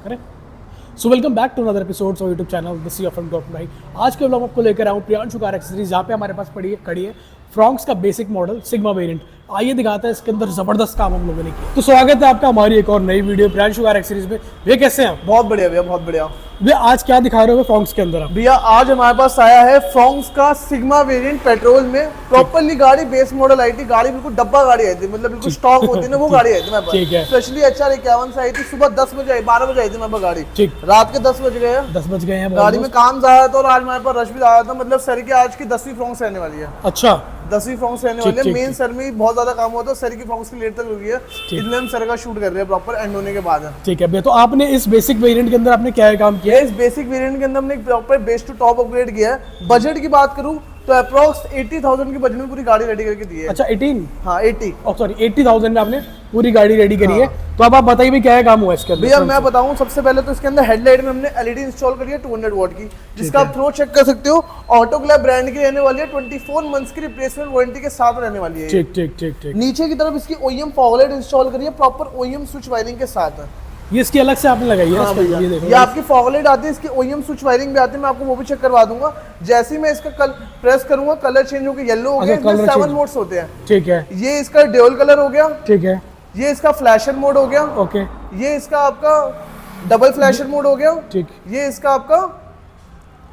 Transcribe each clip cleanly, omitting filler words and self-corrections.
करें। So welcome back to another episode of YouTube channel the sea of भाई। आज के ब्लॉग आपको लेकर आऊँ प्रियांशु कार एक्सेसरीज, जहाँ पे हमारे पास खड़ी है फ्रॉक्स का बेसिक मॉडल सिग्मा वेरिएंट। आइए दिखाते हैं इसके अंदर जबरदस्त काम हम लोगों ने किया। तो स्वागत है आपका हमारी एक और नई वीडियो प्रियांशु कार एक्सेसरीज में। भैया कैसे हैं? बहुत बढ़िया भैया, बहुत बढ़िया भैया आज क्या दिखा रहे हो फ्रॉक्स के अंदर आप? भैया आज हमारे पास आया है फ्रॉक्स का सिग्मा वेरिएंट पेट्रोल में। प्रॉपर्ली गाड़ी बेस मॉडल आई थी, गाड़ी बिल्कुल डब्बा गाड़ी आई थी, मतलब बिल्कुल स्टॉक होती है ना वो गाड़ी आई थी मेरे पास। स्पेशली HR 51 से आई थी, सुबह 10 बजे आई, 12 बजे आई थी मेरे पास गाड़ी। रात के 10 बज गए, 10 बज गए हैं। गाड़ी में काम ज्यादा था और आज हमारे पास रश भी ज्यादा था। मतलब सर की आज की 10वीं फ्रॉक्स रहने वाली है। अच्छा, 10वीं फ्रॉक्स रहने वाली है। मेन सर में बहुत ज्यादा काम होता है, सर की फ्रॉक्स की लेट तक रुकी है, इसलिए हम सर का शूट कर रहे हैं प्रॉपर एंड होने के बाद। ठीक है भैया, तो आपने इस बेसिक वेरिएंट के अंदर आपने क्या काम किया है? इस बेसिक वेरिएंट के अंदर हमने proper base to top upgrade किया है। बजट की बात करूं तो अप्रॉक्स 80,000 की बजट में पूरी गाड़ी रेडी करके दी है। अच्छा 18? हाँ 80, सॉरी 80,000 में आपने पूरी गाड़ी रेडी करी है। तो अब आप बताइए भी क्या है काम हुआ इसके अंदर? भैया मैं बताऊं, सबसे पहले तो इसके अंदर हेडलाइट में हमने LED इंस्टॉल करी है 200 वॉट की, जिसका आप थ्रो चेक कर सकते हो। ऑटो ग्लैब ब्रांड की रहने वाली है, 24 मंथ्स की रिप्लेसमेंट वारंटी के साथ रहने वाली है। ठीक। नीचे की तरफ इसकी OEM फॉगलाइट इंस्टॉल करी है, प्रॉपर OEM स्विच वायरिंग के साथ। ये इसकी अलग से आपने लगाई है? हाँ भैया, ये आपकी फॉगलाइट आती है, इसकी OEM स्विच वायरिंग भी आती है, मैं आपको वो भी चेक करवा दूंगा। जैसे ही मैं इसका प्रेस करूंगा कलर चेंज होकर येलो हो गया। इसमें 7 मोड्स होते हैं। ठीक है, ये इसका ड्यूल कलर हो गया। ठीक है, ये इसका फ्लैशर मोड हो गया। ओके, ये इसका आपका डबल फ्लैशर मोड हो गया। ठीक, ये इसका आपका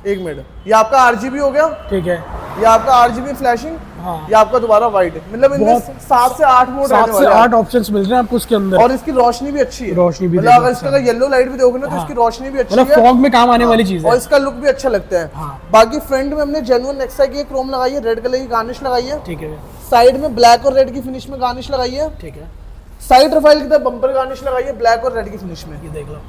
1 मिनट, ये आपका RGB हो गया। ठीक है, ये आपका RGB फ्लैशिंग। हाँ। ये आपका दोबारा वाइट, मतलब इनमें 7 से 8 मोड रहने वाले हैं। 8 ऑप्शंस मिल रहे हैं आपको उसके अंदर। और इसकी रोशनी भी अच्छी है, रोशनी भी, मतलब अगर इसका येलो लाइट भी देखोगे ना तो इसकी रोशनी भी अच्छी है, मतलब फॉग में काम आने वाली चीज है। और इसका लुक भी अच्छा लगता है। बाकी फ्रंट में हमने जेन्युइन नेक्सा की क्रोम लगाई है, रेड कलर की गार्निश लगाई है। ठीक है। साइड में ब्लैक और रेड की फिनिश में गार्निश लगाई है। ठीक है। साइड प्रोफाइल की तरफ बम्पर गार्निश लगाई है ब्लैक और रेड की फिनिश में। ये देख लो,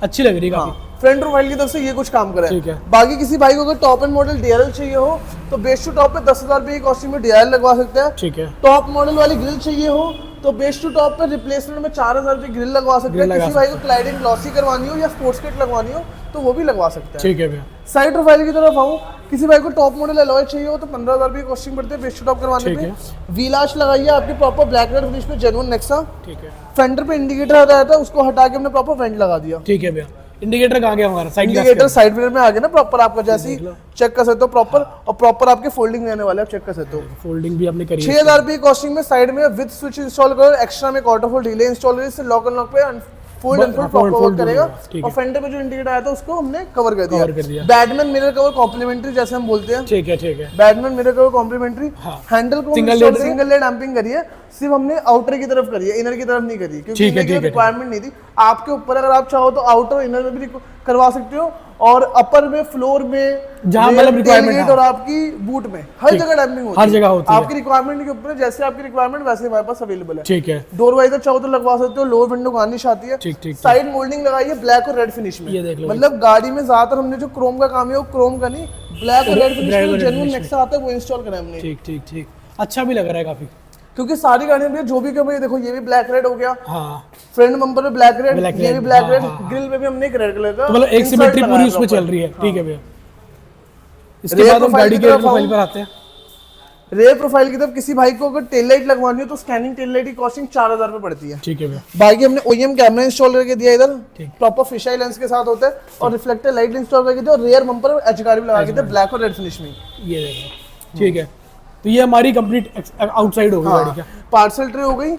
अच्छी लग रही है काफी। फ्रंट प्रोफाइल की तरफ से ये कुछ काम करा है। ठीक है। बाकी किसी भाई को अगर टॉप एंड मॉडल DRL चाहिए हो तो बेस टू टॉप पे 10,000 रुपए की कॉस्टिंग में DRL लगवा सकते हैं। ठीक है। टॉप मॉडल वाली ग्रिल चाहिए हो तो बेस टू टॉप पे रिप्लेसमेंट में 4,000 रुपए ग्रिल लगवा सकते हैं। किसी भाई को क्लाइडिंग ग्लॉसी करवानी हो या स्पोर्ट्स किट लगवानी हो तो वो भी लगवा सकते हैं। ठीक है भैया। साइड प्रोफाइल की तरफ आऊँ, किसी भाई को टॉप मॉडल अलॉय चाहिए हो तो 15,000 रुपए की कॉस्टिंग पड़ती है बेस टू टॉप करवाने पे। व्हीलाश लगाई है आपकी प्रॉपर ब्लैक रेड फिनिश में जेन्युइन नेक्सा। ठीक है। फेंडर पे इंडिकेटर आता था, उसको हटा के हमने प्रॉपर फ्रंट लगा दिया। ठीक है भैया। इंडिकेटर कहाँ गया हमारा? साइड इंडिकेटर साइड मिरर में आ गया ना प्रॉपर, आपका जैसे ही चेक कर सकते हो प्रॉपर। और प्रॉपर आपके फोल्डिंग रहने वाले, आप चेक कर सकते हो। फोल्डिंग भी आपने करी है। 6,000 रुपए कॉस्टिंग में साइड में विद स्विच इंस्टॉल करो, एक्स्ट्रा में ऑटो फोल्ड रिले इंस्टॉल करें, इससे लॉक एंड लॉक पे fold and fold proper work करेगा। और फेंडर पे जो इंडिकेटर आया था उसको हमने कवर कर दिया। बैटमैन मिरर कवर कॉम्प्लीमेंट्री जैसे हम बोलते हैं। ठीक है, ठीक है। Batman mirror cover complimentary. Handle को सिंगल लेड डैम्पिंग करी है, सिर्फ हमने आउटर की तरफ करी है, इनर की तरफ नहीं करी, क्योंकि इनर की रिक्वायरमेंट नहीं थी। आपके ऊपर अगर आप चाहो तो आउटर इनर में भी करवा सकते हो, और अपर में, फ्लोर में, जहां मतलब रिक्वायरमेंट और आपकी बूट में हर जगह डैम्पिंग होती है। हर जगह होती है। आपकी रिक्वायरमेंट के ऊपर, जैसे आपकी रिक्वायरमेंट वैसे हमारे पास अवेलेबल है। ठीक है। डोर वाइजर चाहो तो लगवा सकते हो, लोअर विंडो गार्निश आती है। ठीक ठीक। साइड मोल्डिंग लगाई है ब्लैक और रेड फिनिश में। ये देख लो, मतलब गाड़ी में ज्यादातर हमने जो क्रोम का काम है वो क्रोम का नहीं, ब्लैक और रेड फिनिश में जेन्युइन नेक्सा आता है वो इंस्टॉल करा हमने। ठीक ठीक ठीक, अच्छा भी लग रहा है काफी, क्योंकि सारी गाड़ियों में जो भी कम है, देखो ये भी ब्लैक रेड हो गया। हाँ। फ्रंट बम्पर पे ब्लैक रेड, ये भी ब्लैक रेड। ग्रिल पे भी हमने एक रेड कलर का, मतलब एक सिमेट्री पूरी उसमें चल रही है। ठीक है भैया। इसके बाद हम गाड़ी के प्रोफाइल पर आते हैं। रेयर प्रोफाइल की तरफ किसी भाई को अगर टेल लाइट लगवानी हो तो स्कैनिंग टेल लाइट की कॉस्टिंग 4,000 रुपए पड़ती है। ठीक है भैया। बाकी हमने OEM कैमरा इंस्टॉल करके दिया इधर, प्रॉपर फिश आई लेंस के साथ होता है, और रिफ्लेक्टर लाइट इंस्टॉल करके दिया, और रेयर बम्पर HGR भी लगा के दिया ब्लैक और रेड फिनिश में। ये देखो, ठीक है। तो ये हमारी कंप्लीट आउटसाइड हो गई गाड़ी का। पार्सल ट्रे हो गई,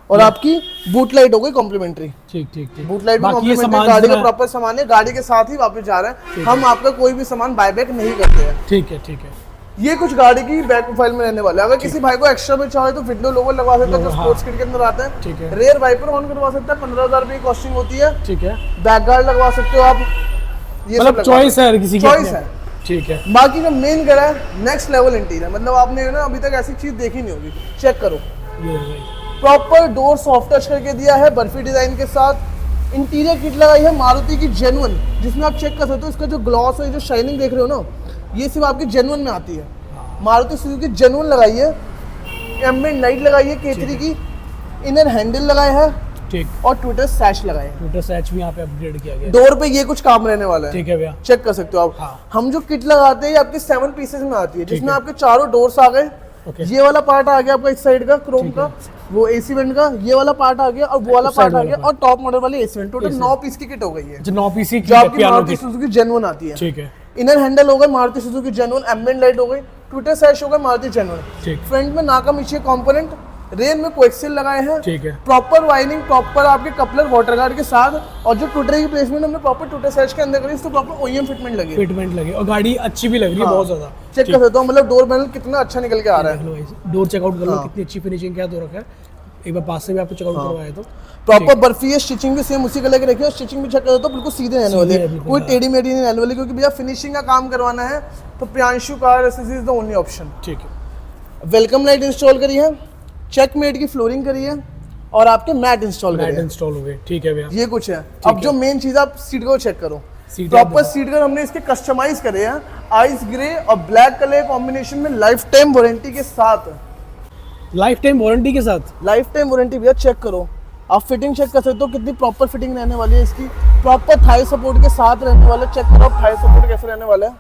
और आपकी बूट लाइट हो गई कॉम्प्लीमेंट्री। ठीक ठीक ठीक। बूट लाइट भी कॉम्प्लीमेंट्री, गाड़ी का प्रॉपर सामान है, गाड़ी के साथ ही वापस जा रहा है। हम आपका कोई भी सामान बायबैक नहीं करते हैं। ठीक है, ठीक है। ये कुछ गाड़ी की बैक प्रोफाइल में रहने वाला है। अगर किसी भाई को एक्स्ट्रा में चाहे तो विंडो लोवर लगवा सकते हैं, जो स्पोर्ट्स किट के अंदर आता है। ठीक है। रेयर वाइपर ऑन करवा सकते हैं, 15,000 रुपए की कॉस्टिंग होती है। ठीक है। बैक गार्ड लगवा सकते हो आप, ये मतलब चॉइस है, किसी की चॉइस है। ठीक है। बाकी जो मेन करा है नेक्स्ट लेवल इंटीरियर, मतलब आपने ना अभी तक ऐसी चीज देखी नहीं होगी। चेक करो, प्रॉपर डोर सॉफ्ट टच करके दिया है बर्फी डिजाइन के साथ। इंटीरियर किट लगाई है मारुति की जेन्युइन, जिसमें आप चेक कर सकते हो इसका जो ग्लॉस है, जो शाइनिंग देख रहे हो ना, ये सिर्फ आपकी जेन्युइन में आती है। मारुति सुजुकी जेन्युइन लगाई है, एम्बिएंट लाइट लगाई है K3 की, इनर हैंडल लगाए है। ठीक। और ट्विटर सैश लगाए हैं। ट्विटर सैश भी यहाँ पे अपग्रेड किया गया है। डोर पे ये कुछ काम रहने वाला है। ठीक है भैया, चेक कर सकते हो आप। हाँ। हम जो किट लगाते हैं ये आपके 7 पीसेस में आती है, जिसमें आपके चारों डोर्स आ गए, Okay. ये वाला पार्ट आ गया आपका इस साइड का क्रोम का, वो एसी वेंट का ये वाला पार्ट आ गया, और वो वाला पार्ट आ गया, और टॉप मॉडल वाली एसी वेंट। टोटल 9 पीस की किट हो गई है, जो 9 पीसी जो आपकी मारुति सुजुकी जेन्युइन आती है। ठीक है, इनर हैंडल हो गए Maruti Suzuki genuine, ambient light हो गई, ट्विटर सैश हो गया मारुति जेन्युइन। ठीक। फ्रंट में नाका नीचे कंपोनेंट, रेन में कोएक्सियल लगाए हैं। ठीक है, प्रॉपर वायरिंग, प्रॉपर आपके कपलर वाटर गार्ड के साथ, और जो ट्विटर की प्लेसमेंट हमने प्रॉपर ट्विटर सैश के अंदर करी, इसको प्रॉपर ओईएम फिटमेंट लगी, फिटमेंट लगे, और गाड़ी अच्छी भी लग रही है बहुत ज्यादा। चेक कर सकते हो, मतलब डोर पैनल कितना अच्छा निकल के आ रहा है। डोर चेकआउट कर लो, कितनी अच्छी फिनिशिंग क्या दो रखा है, एक बार पास से भी आपको चेकआउट करवाया तो। प्रॉपर बर्फी है, स्टिचिंग भी सेम उसी कलर की रखी है, स्टिचिंग भी चेक करो तो बिल्कुल सीधे रहने वाले हैं, कोई टेढ़ी मेढ़ी नहीं रहने वाली, क्योंकि भैया फिनिशिंग का काम करवाना है तो Priyanshu car accessories is the only option. ठीक है, वेलकम लाइट इंस्टॉल करी है, चेकमेट की फ्लोरिंग करी है, और आपके मैट इंस्टॉल करी है। इंस्टॉल हो गए। ठीक है भैया, ये कुछ है। अब जो मेन चीज आप सीट को चेक करो, सीट प्रॉपर सीट कवर हमने इसके कस्टमाइज करे हैं, आइस ग्रे और ब्लैक कलर कॉम्बिनेशन में, लाइफ टाइम वारंटी के साथ। लाइफ टाइम वारंटी के साथ, लाइफ टाइम वारंटी भैया, चेक करो आप फिटिंग चेक कर सकते हो कितनी प्रॉपर फिटिंग रहने वाली है इसकी, प्रॉपर थाई सपोर्ट के साथ रहने वाला है। चेक करो आप थाई सपोर्ट कैसे रहने वाला है,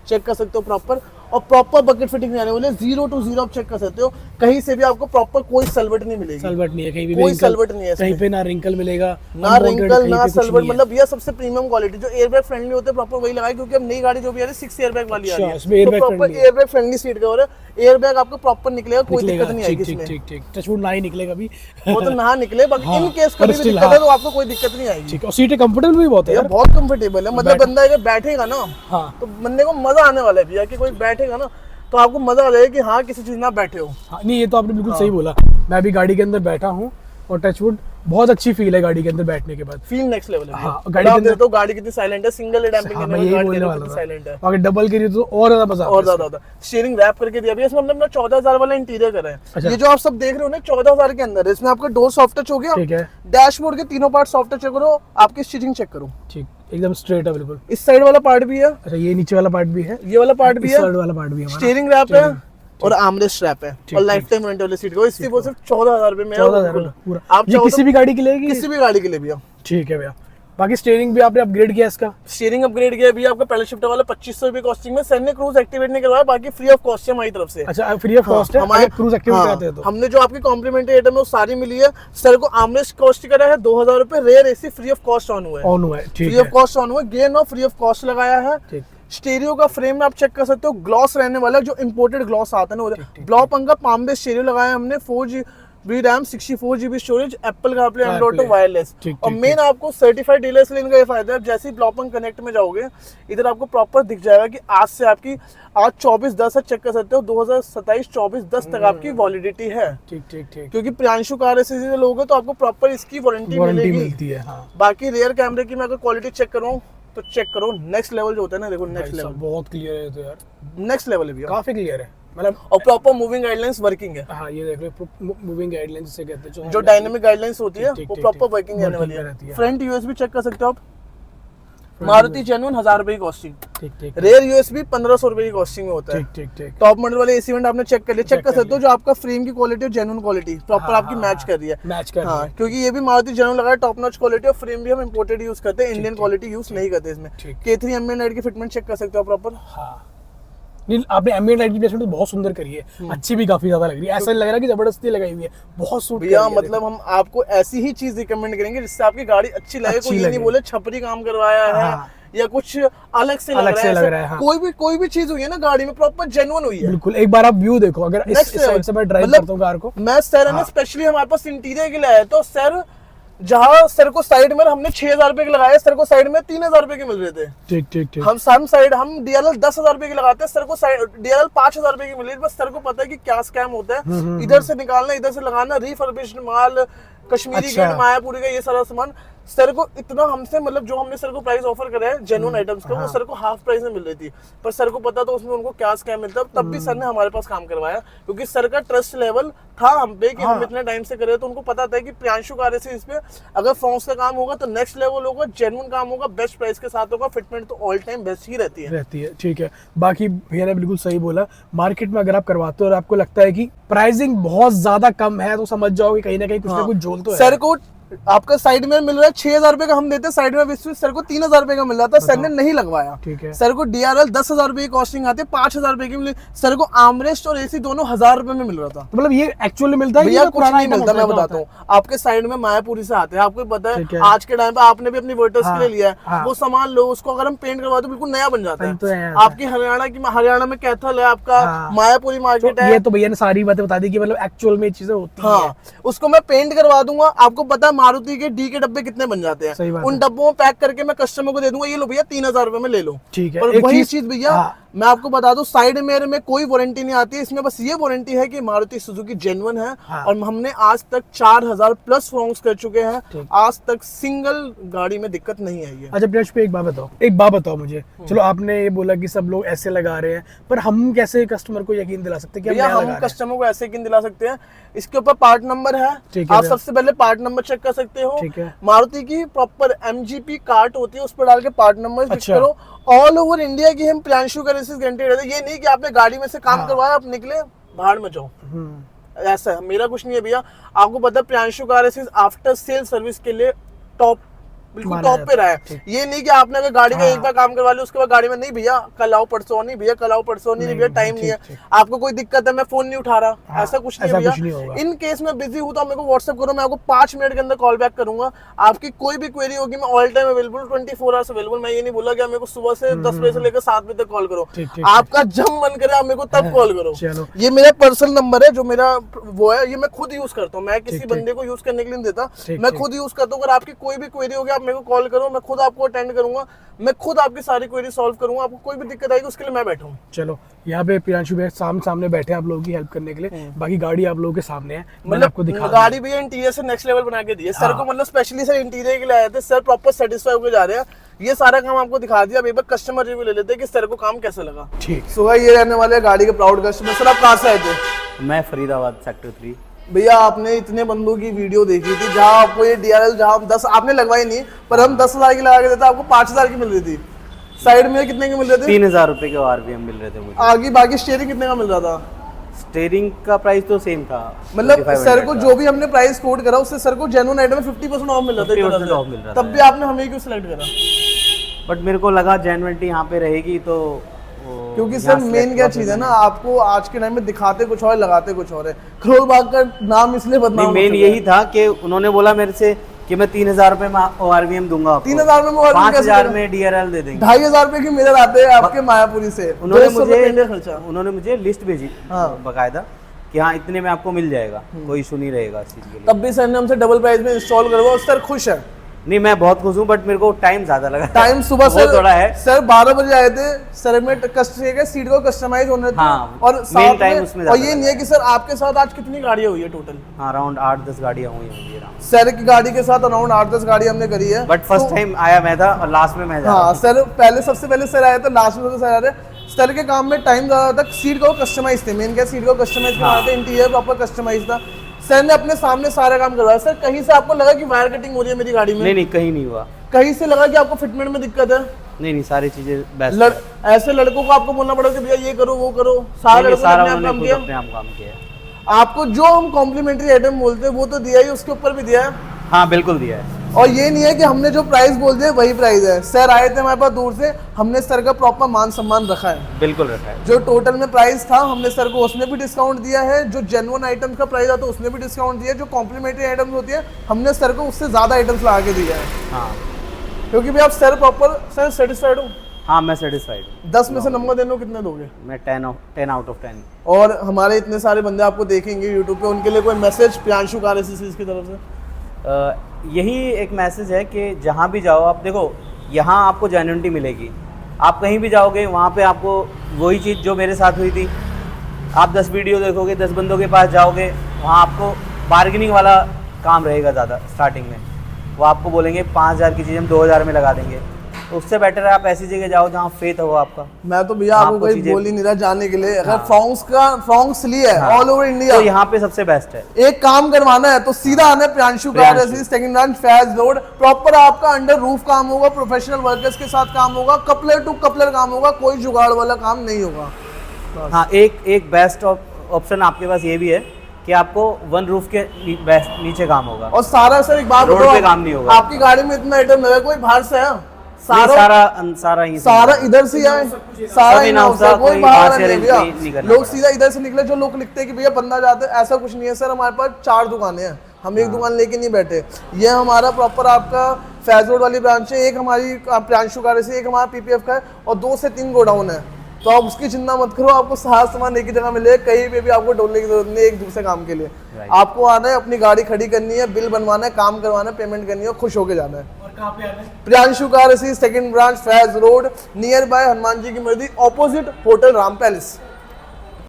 चेक कर सकते हो प्रॉपर, और प्रॉपर बकेट फिटिंग रहने वाली है, 0 to 0 आप चेक कर सकते हो, कहीं से भी आपको प्रॉपर कोई सलवट नहीं मिलेगी। सलवट नहीं है कहीं भी, कोई सलवट नहीं है कहीं पे, ना रिंकल मिलेगा, ना रिंकल ना सलवट, मतलब ये सबसे प्रीमियम क्वालिटी, जो एयरबैग फ्रेंडली होते हैं प्रॉपर वही लगाए, क्योंकि अब नई गाड़ी जो भी आ रही है 6 एयरबैग वाली आ रही है, इसमें airbag proper airbag friendly seat cover है, एयरबैग आपको प्रॉपर निकलेगा, कोई दिक्कत नहीं आएगी इसमें। ठीक ठीक, टचवुड ना ही निकलेगा अभी, वो तो ना निकले, बाकी इन केस कभी भी दिक्कत है तो आपको कोई दिक्कत नहीं आएगी। ठीक है, और सीटें कंफर्टेबल भी बहुत है यार, बहुत कंफर्टेबल है, मतलब बंदा अगर बैठेगा ना, हाँ, तो बंदे को मजा आने वाला है भैया, कि कोई बैठेगा ना तो आपको मजा आ जाएगा कि हाँ किसी चीज ना बैठे हो। हाँ, नहीं ये तो आपने बिल्कुल सही बोला, मैं अभी गाड़ी के अंदर बैठा हूँ और टचवुड बहुत अच्छी फील है गाड़ी के अंदर बैठने के बाद, फील नेक्स्ट लेवल है। हाँ, गाड़ी के अंदर तो गाड़ी कितनी साइलेंट है, सिंगल डैम्पिंग हाँ, करने मैं वाली यही गाड़ी बोलने है, वाला कितनी था, साइलेंट है, अगर डबल करी तो और ज्यादा मजा और ज्यादा। स्टीयरिंग रैप करके दिया, अभी इसमें हमने अपना 14,000 वाला इंटीरियर करा है। ये जो आप सब देख रहे हो ना 14,000 के अंदर, इसमें आपका डोर सॉफ्ट टच हो गया, ठीक है, डैशबोर्ड के तीनों पार्ट सॉफ्ट टच करो, आपकी स्टिचिंग चेक करो, ठीक, एकदम स्ट्रेट है बिल्कुल। इस साइड वाला पार्ट भी है, अच्छा, ये नीचे वाला पार्ट भी है, ये वाला पार्ट भी इस है, साइड वाला पार्ट भी है, स्टीयरिंग रैप है, और आर्मरेस्ट रैप है, और लाइफ टाइम वारंटी वाली सीट को, इसकी वो सिर्फ 14,000 रुपए में, 14,000 पूरा। आप ये किसी भी गाड़ी के लिए, किसी भी गाड़ी के लिए भैया। ठीक है भैया, बाकी स्टीयरिंग भी आपने अपग्रेड किया इसका, स्टीयरिंग अपग्रेड किया भी आपका, पहले शिफ्टर वाला 2500 रुपए कॉस्टिंग में, सर ने क्रूज एक्टिवेट नहीं करवाया, बाकी फ्री ऑफ कॉस्ट है हमारी तरफ से। अच्छा, फ्री ऑफ कॉस्ट है हमारे क्रूज एक्टिवेट कराते हैं तो। हमने जो आपकी कॉम्प्लीमेंट्री आइटम है वो सारी मिली है, सर को आर्मरेस्ट कॉस्ट करा है 2,000 रुपए, rear AC free of cost on हुआ है, फ्री ऑफ कॉस्ट ऑन हुआ है, gear knob free of cost लगाया है। स्टीरियो का फ्रेम में आप चेक कर सकते हो, ग्लॉस रहने वाला, जो इंपोर्टेड ग्लॉस आता है ना, ब्लॉ पंखा पाम बेस स्टीरियो लगाया हमने, 4GB RAM, 64GB storage, Apple CarPlay, Android auto, wireless. और मेन आपको सर्टिफाइड डीलर से लेने का ये फायदा है, जैसे ही ब्लॉपंग कनेक्ट में जाओगे इधर आपको प्रॉपर दिख जाएगा कि आज से आपकी, आज 24/10 से चेक कर सकते हो, 2027 24/10 तक आपकी वैलिडिटी है। ठीक ठीक ठीक, क्योंकि प्रियांशु कार एसेसरीज लोगे तो आपको प्रॉपर इसकी वारंटी मिलती है। हाँ, बाकी रियर कैमरे की मैं अगर क्वालिटी चेक करूँ तो चेक करो, नेक्स्ट लेवल जो होता है ना, देखो नेक्स्ट लेवल, बहुत क्लियर है तो यार, नेक्स्ट लेवल है भैया, काफी क्लियर है, मतलब, और प्रॉपर मूविंग गाइडलाइंस वर्किंग है। हाँ, ये देख लो, मूविंग गाइडलाइंस से कहते हैं, जो डायनामिक गाइडलाइंस होती है ठीक, वो ठीक, प्रॉपर ठीक, वर्किंग रहने वाली रहती है। है। फ्रंट यूएसबी चेक कर सकते हो आप, मारुति जेन्युइन 1000 रुपए की कॉस्टिंग, ठीक ठीक रेयर यूएसबी 1500 रुपए की कॉस्टिंग में होता है। ठीक ठीक ठीक, टॉप मॉडल वाले एसी वेंट आपने चेक कर लिया, चेक कर सकते हो, जो आपका फ्रेम की क्वालिटी और जेन्युइन क्वालिटी प्रॉपर आपकी मैच कर रही है, मैच कर, हाँ, क्योंकि ये भी मारुति जेन्युइन लगा है, टॉप नॉच क्वालिटी, और फ्रेम भी हम इंपोर्टेड यूज करते हैं, इंडियन क्वालिटी यूज नहीं करते इसमें। K3 एम्बिएंट लाइट की फिटमेंट चेक कर सकते हो प्रॉपर। हाँ, नहीं आपने एम्बिएंट लाइट की प्लेसमेंट बहुत सुंदर करी है, अच्छी भी काफी ज्यादा लग रही है, ऐसा लग रहा है कि जबरदस्ती लगाई हुई है, बहुत सूट भैया, मतलब हम आपको ऐसी ही चीज रिकमेंड करेंगे जिससे आपकी गाड़ी अच्छी लगे, कोई ये नहीं बोले छपरी काम करवाया है या कुछ अलग से लग रहा है। हाँ। कोई भी चीज हुई है ना गाड़ी में प्रॉपर जेन्युइन हुई है, बिल्कुल। एक बार आप व्यू देखो, अगर इस साइड से मैं ड्राइव करता हूं कार को, मैं सर है ना स्पेशली हमारे पास इंटीरियर के लिए आया, तो सर जहाँ सर को साइड में हमने 6,000 रुपए के लगाए, सर को साइड में 3,000 रुपए के मिल रहे थे। ठीक ठीक ठीक, हम साइड हम डीएलएल 10,000 रुपए की लगाते हैं, सर को डीएलएल 5,000 रुपए की मिल रही है। बस सर को पता है कि क्या स्कैम होता है, इधर से निकालना इधर से लगाना, रिफर्बिश्ड माल, कश्मीरी गेट, मायापुरी का ये सारा सामान सर को इतना हमसे, मतलब जो हमने सर को प्राइस ऑफर करा है जेन्युइन आइटम्स का, वो सर को हाफ प्राइस में मिल रही थी, पर सर को पता तो उसमें उनको क्या स्कैम मिलता, तब भी सर ने हमारे पास काम करवाया, क्योंकि सर का ट्रस्ट लेवल था हम पे कि हम इतने टाइम से करे, तो उनको पता था कि प्रियांशु कार से इस पे अगर फ्रॉन्क्स का काम होगा तो नेक्स्ट लेवल होगा, जेन्युइन काम होगा, बेस्ट प्राइस के साथ होगा, फिटमेंट तो ऑल टाइम बेस्ट ही रहती है। ठीक है। बाकी भैया ने बिल्कुल सही बोला, मार्केट में अगर आप करवाते हो और आपको लगता है कि प्राइसिंग बहुत ज्यादा कम है, तो समझ जाओ कि कहीं ना कहीं कुछ ना कुछ झोल तो है। सर को आपका साइड में मिल रहा है 6,000 रुपए का, हम देते हैं साइड में 20 सर को 3,000 रुपए का मिल रहा था, सर ने नहीं लगवाया। ठीक है। सर को DRL 10,000 रुपए की कॉस्टिंग आती है, 5,000 रुपए की मिली, सर को आर्मरेस्ट और AC दोनों 1,000 रुपए में मिल रहा था। तो मतलब ये एक्चुअली मिलता है भैया या कुछ पुराना नहीं item मिलता, मैं होता है? बताता हूँ आपके साइड में मायापुरी से आते हैं, आपको पता ठीक है है। आज के टाइम पे आपने भी अपनी वर्टर्स के लिए लिया है, हाँ। वो सामान लो, उसको अगर हम पेंट करवा दो बिल्कुल नया बन जाता तो है। है। आपकी हरियाणा में कैथल है, आपका हाँ। मायापुरी मार्केट तो है, ये तो भैया ने सारी बातें बता दी कि मतलब एक्चुअल में ये चीजें होती हैं। हाँ, उसको मैं पेंट करवा दूंगा। आपको पता है मारुति के डी के डब्बे कितने बन जाते सही हैं, बात उन है। डब्बों में पैक करके मैं कस्टमर को दे दूंगा, ये लो भैया 3,000 रुपए में ले लो। ठीक है। और एक वही चीज भैया हाँ। मैं आपको बता दूं, साइड मिरर में कोई वारंटी नहीं आती है, इसमें बस ये वारंटी है कि मारुति सुजुकी जेन्युइन है। हाँ। और हमने आज तक 4,000 प्लस फॉर्म्स कर चुके हैं, ठीक। आज तक सिंगल गाड़ी में दिक्कत नहीं आई है। अच्छा प्रियांश पे एक बात बताओ मुझे, चलो आपने ये बोला कि सब लोग ऐसे लगा रहे हैं, पर हम कैसे कस्टमर को यकीन दिला सकते हैं कि भैया नया हम लगा रहे हैं? कस्टमर को ऐसे यकीन दिला सकते हैं, इसके ऊपर पार्ट नंबर है, ठीक है आप भैया। सबसे पहले पार्ट नंबर चेक कर सकते हो। ठीक है। मारुति की प्रॉपर MGP कार्ट होती है, उस पर डाल के पार्ट नंबर चेक अच्छा। करो। ऑल ओवर इंडिया की हम प्रियांशु का गारंटी रहते हैं, ये नहीं कि आपने गाड़ी में से काम हाँ। करवाया आप निकले भाड़ में जाओ, हम्म। ऐसा है। मेरा कुछ नहीं है भैया, आपको पता है Priyanshu car after sale service के लिए टॉप, बिल्कुल माना टॉप पे रहा है। ठीक। ये नहीं कि आपने अगर गाड़ी का हाँ। एक बार काम करवा लिया उसके बाद गाड़ी में नहीं भैया कल आओ परसों नहीं, भैया कल आओ परसों नहीं, भैया टाइम नहीं है, ठीक। आपको कोई दिक्कत है मैं फोन नहीं उठा रहा, हाँ, ऐसा कुछ नहीं ऐसा है कुछ नहीं भैया। होगा। इन केस में बिजी हूँ तो आप मेरे को व्हाट्सएप करो, मैं आपको 5 मिनट के अंदर कॉल बैक करूंगा। आपकी कोई भी क्वेरी होगी मैं all time available, 24 hours available. मैं ये नहीं बोला कि आप मेरे को सुबह से 10 बजे से लेकर 7 बजे तक कॉल करो, ठीक, ठीक, आपका जब मन करे आप मेरे को तब कॉल करो। चलो। ये मेरा पर्सनल नंबर है, जो मेरा वो है, ये मैं खुद यूज करता हूँ, मैं किसी ठीक, बंदे को यूज करने के लिए नहीं देता, ठीक, मैं ठीक। खुद यूज करता हूँ। अगर आपकी कोई भी क्वेरी होगी आप मेरे को कॉल करो, मैं खुद आपको अटेंड करूंगा, मैं खुद आपकी सारी क्वेरी सॉल्व करूंगा। आपको कोई भी दिक्कत आएगी उसके लिए मैं बैठा हूँ। चलो यहाँ पे प्रियांशु भैया सामने बैठे हैं आप लोगों की हेल्प करने के लिए, बाकी गाड़ी आप लोगों के सामने है, मैंने आपको दिखा मतलब गाड़ी भैया इंटीरियर से नेक्स्ट लेवल बना के दी है सर को, मतलब स्पेशली सर इंटीरियर के लिए आए थे, सर प्रॉपर सेटिस्फाई होकर जा रहे हैं। ये सारा काम आपको दिखा दिया, अब एक बार कस्टमर रिव्यू ले लेते हैं कि सर को काम कैसा लगा। ठीक। सो भाई ये रहने वाले गाड़ी के प्राउड कस्टमर। सर आप कहाँ से आए थे? मैं फरीदाबाद सेक्टर 3। भैया आपने इतने बंदों की वीडियो देखी थी जहाँ आपको ये DRL जहाँ 10 आपने लगवाई नहीं, पर हम 10,000 की लगा के देते, आपको 5,000 की मिल रही थी। साइड में कितने की मिल रहे थे? 3,000 रुपए के RPM मिल रहे थे मुझे। आगे बाकी स्टीयरिंग कितने का मिल रहा था? स्टीयरिंग का प्राइस तो सेम था, मतलब 2500 सर को का। जो भी हमने प्राइस कोड करा उससे सर को जेन्युइन आइटम में 50% ऑफ मिल रहा था, 50% ऑफ मिल रहा था। तब भी आपने हमें क्यों सिलेक्ट करा? बट मेरे को लगा जेन्युइनिटी यहाँ पे रहेगी तो क्योंकि यहाँ सर select मेन क्या हुआ चीज फिर है ना, मैंने। आपको आज के टाइम में दिखाते कुछ और लगाते कुछ और है। करोल बाग का नाम इसलिए बदनाम हो मेन चुका है। यही था कि उन्होंने बोला मेरे से कि मैं 3,000 रुपए में RPM दूंगा आपको, 3,000 में मोबाइल 5,000 में DRL दे देंगे। 2,500 रुपए की मिरर आते हैं आपके मायापुरी से, उन्होंने 200 रुपए पेंट का मुझे खर्चा। उन्होंने मुझे लिस्ट भेजी हाँ। बकायदा कि हाँ इतने में आपको मिल जाएगा, कोई इशू नहीं रहेगा इस चीज के लिए। तब भी सर ने हमसे डबल प्राइस में इंस्टॉल करवा, सर खुश है। नहीं मैं बहुत खुश हूँ, बट मेरे को टाइम ज्यादा लगा। टाइम सुबह वो से थोड़ा है। सर 12 बजे आए थे, सर में सीट को कस्टमाइज होने थे। हाँ, और main साथ time में उसमें और ज्यादा ये नहीं है कि सर आपके साथ आज कितनी गाड़ियां हुई है टोटल? हाँ अराउंड 8-10 गाड़ियाँ हुई होंगी around। सर की गाड़ी के साथ अराउंड 8-10 गाड़ी हमने करी है। बट फर्स्ट टाइम आया मैं था और लास्ट में मैं जा रहा हाँ था। सर पहले सबसे पहले सर आए थे, लास्ट में सर आ रहे। सर के काम में टाइम ज्यादा था, सीट को कस्टमाइज थे, मेन क्या सीट को कस्टमाइज करवाना था, इंटीरियर प्रॉपर कस्टमाइज था। सर ने अपने सामने सारा काम करवाया। सर कहीं से आपको लगा कि वायर कटिंग हो रही है मेरी गाड़ी में? नहीं कहीं नहीं हुआ। कहीं से लगा कि आपको फिटमेंट में दिक्कत है? नहीं सारी चीजें बेस्ट। ऐसे लड़कों को आपको बोलना पड़ेगा कि भैया ये करो वो करो, सारा लड़कों ने सारा अपने आप उन्होंने काम खुद किया। अपने आप काम किया है। आपको जो हम कॉम्प्लीमेंट्री आइटम बोलते हैं वो तो दिया ही, उसके ऊपर भी दिया है। हाँ बिल्कुल दिया है। और ये नहीं है कि हमने जो प्राइस बोल दिया वही प्राइस है। सर आए थे हमारे पास दूर से, हमने सर का प्रॉपर मान सम्मान रखा है। बिल्कुल रखा है। जो टोटल में प्राइस था हमने सर को उसमें भी डिस्काउंट दिया है, जो जेन्युइन आइटम्स का प्राइस आता है उसमें भी डिस्काउंट दिया है, जो कॉम्प्लीमेंट्री आइटम्स होती है हमने सर को उससे ज्यादा आइटम्स लगा के दिया है। हाँ क्योंकि भाई आप सर प्रॉपर सर सेटिस्फाइड हो? हाँ मैं सेटिस्फाइड हूँ। 10 में से नंबर देने को कितने दोगे? मैं 10 आउट ऑफ 10। और हमारे इतने सारे बंदे आपको देखेंगे यूट्यूब पे, उनके लिए कोई मैसेज प्रियांशु कार एसेसरीज की तरफ से? यही एक मैसेज है कि जहाँ भी जाओ आप देखो, यहाँ आपको जेन्युइनिटी मिलेगी। आप कहीं भी जाओगे वहाँ पे आपको वही चीज़ जो मेरे साथ हुई थी, आप 10 वीडियो देखोगे, 10 बंदों के पास जाओगे, वहाँ आपको बार्गेनिंग वाला काम रहेगा ज़्यादा। स्टार्टिंग में वो आपको बोलेंगे 5,000 की चीज़ हम 2,000 में लगा देंगे, तो उससे बेटर है आप ऐसी जगह जाओ जहाँ फेथ हो आपका। मैं तो भैया आपको कोई बोल ही नहीं रहा जाने के लिए। अगर फ्रॉन्क्स लिए ऑल ओवर इंडिया तो यहाँ पे सबसे बेस्ट है। एक काम करवाना है तो सीधा आना है Priyanshu car accessories, second branch Faiz road. Proper आपका अंडर रूफ काम होगा, प्रोफेशनल वर्कर्स के साथ काम होगा, कपलर टू कपलर काम होगा, कोई जुगाड़ वाला काम नहीं होगा। हाँ एक बेस्ट ऑप्शन आपके पास ये भी है कि आपको वन रूफ के नीचे काम होगा। और सारा सर एक बात रोड बताओ, पे काम नहीं होगा। आपकी गाड़ी में इतना आइटम लगा, कोई बाहर से है? नहीं, सारा इधर से आए, सारा सब इन-हाउस in-house है, है, कोई कोई बाहर बाहर से नहीं arrange भैया। नहीं करना लोग पड़ा। सीधा इधर से निकले, जो लोग लिखते हैं कि भैया बंदा जाते हैं, ऐसा कुछ नहीं है सर। हमारे पास 4 दुकानें हैं, हम एक दुकान लेके नहीं बैठे। ये हमारा प्रॉपर आपका फैज रोड वाली ब्रांच है, एक हमारी प्रियांशु कार से, एक हमारा पीपीएफ का है, और 2 से 3 गोडाउन है। तो आप उसकी चिंता मत करो, आपको सारा सामान एक ही जगह मिलेगा, कहीं पे भी आपको ढूंढने की जरूरत नहीं है एक दूसरे काम के लिए। आपको आना है, अपनी गाड़ी खड़ी करनी है, बिल बनवाना है, काम करवाना है, पेमेंट करनी है, खुश होके जाना है। और कहाँ पे आना है? Priyanshu car second branch, Faiz road, nearby Hanuman ji की मंदिर, ऑपोजिट होटल राम पैलेस।